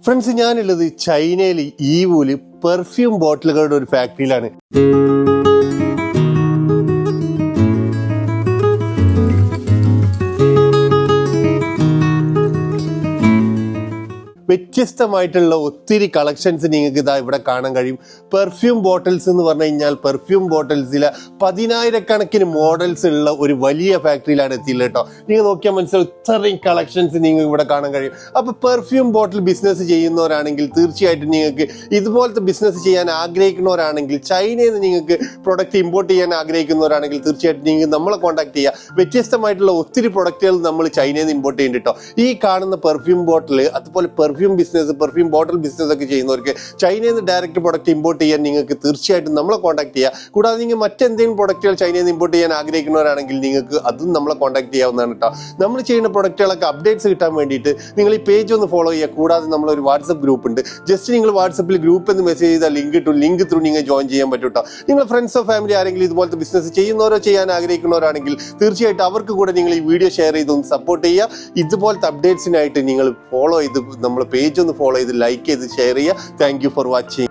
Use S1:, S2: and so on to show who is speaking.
S1: Friends, ഞാനുള്ളത് ചൈനയിൽ ഈവൂല് perfume ബോട്ടിലുകളുടെ ഒരു ഫാക്ടറിയിലാണ്. വ്യത്യസ്തമായിട്ടുള്ള ഒത്തിരി കളക്ഷൻസ് നിങ്ങൾക്ക് ഇതാ ഇവിടെ കാണാൻ കഴിയും. പെർഫ്യൂം ബോട്ടിൽസ് എന്ന് പറഞ്ഞു കഴിഞ്ഞാൽ പെർഫ്യൂം ബോട്ടിൽസിലെ 10,000-കണക്കിന് മോഡൽസ് ഉള്ള ഒരു വലിയ ഫാക്ടറിയിലാണ് എത്തിയില്ല കേട്ടോ. നിങ്ങൾ നോക്കിയാൽ മനസ്സിലാവും ഇത്രയും കളക്ഷൻസ് നിങ്ങൾക്ക് ഇവിടെ കാണാൻ കഴിയും. അപ്പോൾ പെർഫ്യൂം ബോട്ടിൽ ബിസിനസ് ചെയ്യുന്നവരാണെങ്കിൽ തീർച്ചയായിട്ടും നിങ്ങൾക്ക് ഇതുപോലത്തെ ബിസിനസ് ചെയ്യാൻ ആഗ്രഹിക്കുന്നവരാണെങ്കിൽ, ചൈനയിൽ നിന്ന് നിങ്ങൾക്ക് പ്രൊഡക്റ്റ് ഇമ്പോർട്ട് ചെയ്യാൻ ആഗ്രഹിക്കുന്നവരാണെങ്കിൽ തീർച്ചയായിട്ടും നിങ്ങൾക്ക് നമ്മളെ കോൺടാക്ട് ചെയ്യുക. വ്യത്യസ്തമായിട്ടുള്ള ഒത്തിരി പ്രൊഡക്റ്റുകൾ നമ്മൾ ചൈനയിൽ നിന്ന് ഇമ്പോർട്ട് ചെയ്യുന്നുണ്ട് കേട്ടോ. ഈ കാണുന്ന പെർഫ്യൂം ബോട്ടിൽ, അതുപോലെ പെർഫ്യൂം ബിസിനസ്, പെർഫ്യൂം ബോട്ടിൽ ബിസിനസ് ഒക്കെ ചെയ്യുന്നവർക്ക് ചൈനയിൽ നിന്ന് ഡയറക്റ്റ് പ്രൊഡക്റ്റ് ഇമ്പോർട്ട് ചെയ്യാൻ നിങ്ങൾക്ക് തീർച്ചയായിട്ടും നമ്മളെ കോൺടാക്ട് ചെയ്യുക. കൂടാതെ നിങ്ങൾ മറ്റെന്തെങ്കിലും പ്രൊഡക്റ്റുകൾ ചൈനയിൽ നിന്ന് ഇമ്പോർട്ട് ചെയ്യാൻ ആഗ്രഹിക്കുന്നവരാണെങ്കിൽ നിങ്ങൾക്ക് അതും നമ്മളെ കോൺടാക്ട് ചെയ്യാവുന്നതാണ് കേട്ടോ. നമ്മൾ ചെയ്യുന്ന പ്രൊഡക്റ്റുകളൊക്കെ അപ്ഡേറ്റ്സ് കിട്ടാൻ വേണ്ടിയിട്ട് നിങ്ങൾ ഈ പേജ് ഒന്ന് ഫോളോ ചെയ്യുക. കൂടാതെ നമ്മളൊരു വാട്സപ്പ് ഗ്രൂപ്പ് ഉണ്ട്. ജസ്റ്റ് നിങ്ങൾ വാട്സപ്പിൽ ഗ്രൂപ്പ് എന്ന് മെസ്സേജ് ചെയ്താൽ ലിങ്ക് ത്രൂ നിങ്ങൾ ജോയിൻ ചെയ്യാൻ പറ്റും കേട്ടോ. നിങ്ങൾ ഫ്രണ്ട്സോ ഫാമിലി ആരെങ്കിലും ഇതുപോലത്തെ ബിസിനസ് ചെയ്യുന്നവരോ ചെയ്യാൻ ആഗ്രഹിക്കുന്നവരാണെങ്കിൽ തീർച്ചയായിട്ടും അവർക്ക് കൂടെ നിങ്ങൾ ഈ വീഡിയോ ഷെയർ ചെയ്തൊന്ന് സപ്പോർട്ട് ചെയ്യുക. ഇതുപോലത്തെ അപ്ഡേറ്റ്സിനായിട്ട് നിങ്ങൾ ഫോളോ ചെയ്ത് നമ്മൾ പേജ് ഒന്ന് ഫോളോ ചെയ്ത് ലൈക്ക് ചെയ്ത് ഷെയർ ചെയ്യുക. Thank you for watching.